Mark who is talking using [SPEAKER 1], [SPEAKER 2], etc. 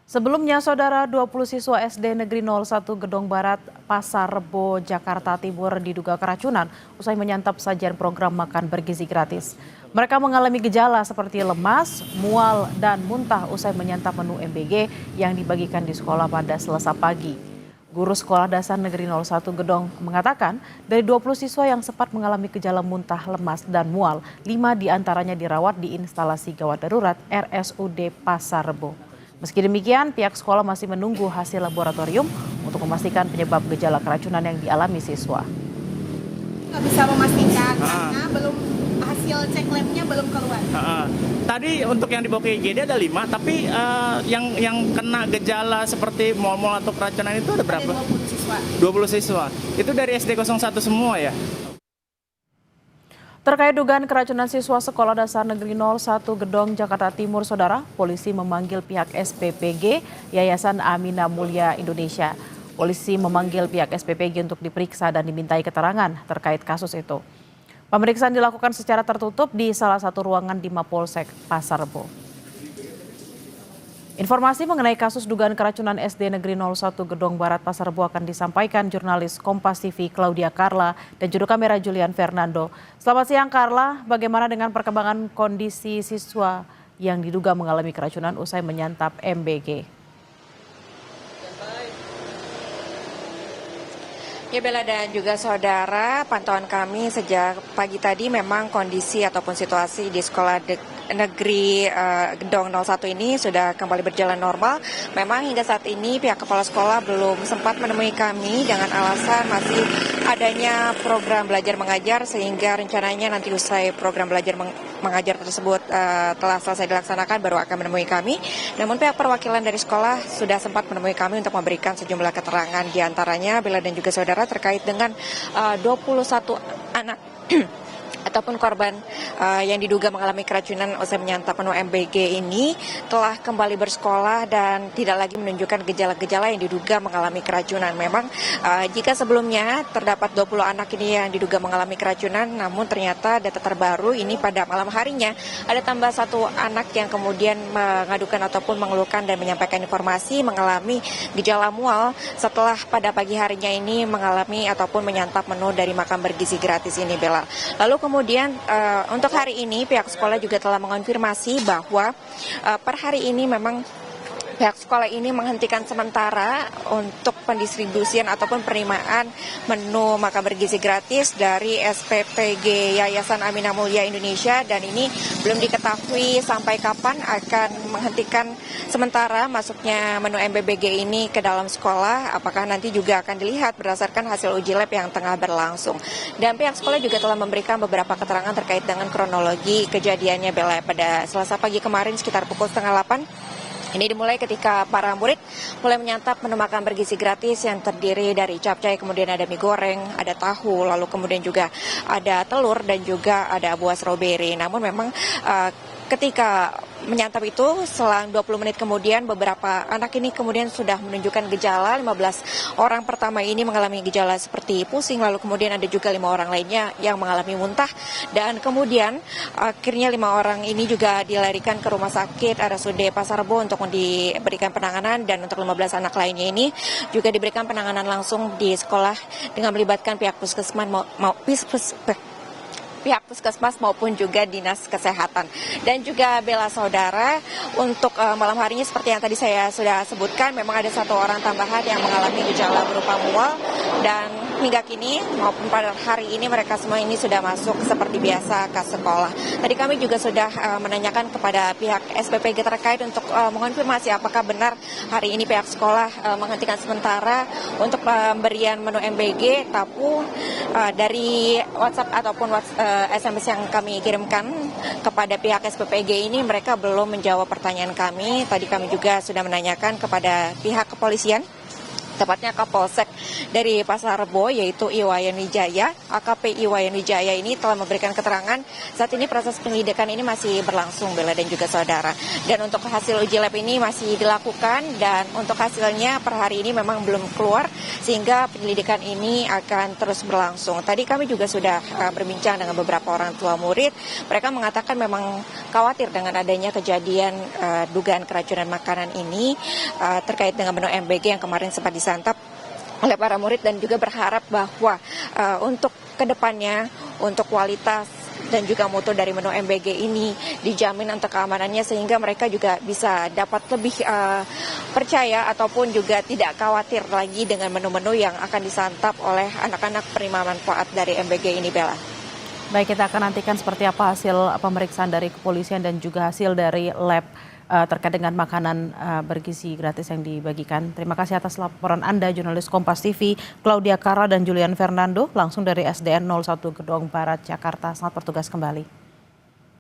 [SPEAKER 1] Sebelumnya, Saudara, 20 siswa SD Negeri 01 Gedong Barat, Pasar Rebo, Jakarta Timur diduga keracunan usai menyantap sajian program makan bergizi gratis. Mereka mengalami gejala seperti lemas, mual, dan muntah usai menyantap menu MBG yang dibagikan di sekolah pada Selasa pagi. Guru Sekolah Dasar Negeri 01 Gedong mengatakan dari 20 siswa yang sempat mengalami gejala muntah, lemas, dan mual, 5 diantaranya dirawat di instalasi gawat darurat RSUD Pasar Rebo. Meski demikian, pihak sekolah masih menunggu hasil laboratorium untuk memastikan penyebab gejala keracunan yang dialami siswa.
[SPEAKER 2] Nggak bisa memastikan karena belum hasil cek labnya belum keluar.
[SPEAKER 3] Tadi untuk yang dibawa ke IGD ada 5, tapi yang kena gejala seperti mual-mual atau keracunan itu ada berapa?
[SPEAKER 2] Ada 20 siswa.
[SPEAKER 3] 20 siswa. Itu dari SD 01 semua ya?
[SPEAKER 1] Terkait dugaan keracunan siswa Sekolah Dasar Negeri 01 Gedong, Jakarta Timur, Saudara, polisi memanggil pihak SPPG Yayasan Amina Mulia Indonesia. Polisi memanggil pihak SPPG untuk diperiksa dan dimintai keterangan terkait kasus itu. Pemeriksaan dilakukan secara tertutup di salah satu ruangan di Mapolsek Pasar Rebo. Informasi mengenai kasus dugaan keracunan SD Negeri 01 Gedong Barat Pasar Rebo akan disampaikan jurnalis Kompas TV Claudia Carla dan juru kamera Julian Fernando. Selamat siang Carla, bagaimana dengan perkembangan kondisi siswa yang diduga mengalami keracunan usai menyantap MBG?
[SPEAKER 4] Ya Bella dan juga saudara, pantauan kami sejak pagi tadi memang kondisi ataupun situasi di sekolah negeri Gedong 01 ini sudah kembali berjalan normal. Memang hingga saat ini pihak kepala sekolah belum sempat menemui kami dengan alasan masih adanya program belajar mengajar, sehingga rencananya nanti usai program belajar mengajar tersebut telah selesai dilaksanakan baru akan menemui kami. Namun pihak perwakilan dari sekolah sudah sempat menemui kami untuk memberikan sejumlah keterangan, diantaranya Bella dan juga saudara terkait dengan 21 anak ataupun korban yang diduga mengalami keracunan usai menyantap menu MBG ini telah kembali bersekolah dan tidak lagi menunjukkan gejala-gejala yang diduga mengalami keracunan. Memang jika sebelumnya terdapat 20 anak ini yang diduga mengalami keracunan, namun ternyata data terbaru ini pada malam harinya ada tambah 1 anak yang kemudian mengadukan ataupun mengeluhkan dan menyampaikan informasi mengalami gejala mual setelah pada pagi harinya ini mengalami ataupun menyantap menu dari makan bergizi gratis ini, Bella. Lalu kemudian untuk hari ini pihak sekolah juga telah mengonfirmasi bahwa per hari ini memang pihak sekolah ini menghentikan sementara untuk pendistribusian ataupun penerimaan menu makan bergizi gratis dari SPPG Yayasan Amina Mulia Indonesia, dan ini belum diketahui sampai kapan akan menghentikan sementara masuknya menu MBBG ini ke dalam sekolah. Apakah nanti juga akan dilihat berdasarkan hasil uji lab yang tengah berlangsung. Dan pihak sekolah juga telah memberikan beberapa keterangan terkait dengan kronologi kejadiannya, Bella. Pada Selasa pagi kemarin sekitar pukul 7:30 ini dimulai ketika para murid mulai menyantap menu makan bergizi gratis yang terdiri dari capcay, kemudian ada mie goreng, ada tahu, lalu kemudian juga ada telur dan juga ada buah stroberi. Namun memang ketika menyantap itu selang 20 menit kemudian beberapa anak ini kemudian sudah menunjukkan gejala. 15 orang pertama ini mengalami gejala seperti pusing, lalu kemudian ada juga 5 orang lainnya yang mengalami muntah, dan kemudian akhirnya 5 orang ini juga dilarikan ke rumah sakit RSUD Pasar Rebo untuk diberikan penanganan, dan untuk 15 anak lainnya ini juga diberikan penanganan langsung di sekolah dengan melibatkan pihak puskesmas maupun juga dinas kesehatan. Dan juga Bella saudara, untuk malam harinya seperti yang tadi saya sudah sebutkan, memang ada 1 orang tambahan yang mengalami gejala berupa mual, dan hingga kini maupun pada hari ini mereka semua ini sudah masuk seperti biasa ke sekolah. Tadi kami juga sudah menanyakan kepada pihak SPPG terkait untuk mengonfirmasi apakah benar hari ini pihak sekolah menghentikan sementara untuk pemberian menu MBG, tapi dari WhatsApp ataupun SMS yang kami kirimkan kepada pihak SPPG ini mereka belum menjawab pertanyaan kami. Tadi kami juga sudah menanyakan kepada pihak kepolisian tepatnya Kapolsek dari Pasar Rebo yaitu Iwayan Wijaya. AKP Iwayan Wijaya ini telah memberikan keterangan saat ini proses penyelidikan ini masih berlangsung, Bella dan juga saudara. Dan untuk hasil uji lab ini masih dilakukan dan untuk hasilnya per hari ini memang belum keluar sehingga penyelidikan ini akan terus berlangsung. Tadi kami juga sudah berbincang dengan beberapa orang tua murid. Mereka mengatakan memang khawatir dengan adanya kejadian dugaan keracunan makanan ini terkait dengan menu MBG yang kemarin sempat disantap oleh para murid dan juga berharap bahwa untuk kedepannya untuk kualitas dan juga mutu dari menu MBG ini dijamin untuk keamanannya sehingga mereka juga bisa dapat lebih percaya ataupun juga tidak khawatir lagi dengan menu-menu yang akan disantap oleh anak-anak penerima manfaat dari MBG ini, Bella.
[SPEAKER 1] Baik, kita akan nantikan seperti apa hasil pemeriksaan dari kepolisian dan juga hasil dari lab terkait dengan makanan bergizi gratis yang dibagikan. Terima kasih atas laporan Anda, jurnalis Kompas TV, Claudia Kara dan Julian Fernando, langsung dari SDN 01 Gedong Barat, Jakarta. Selamat bertugas kembali.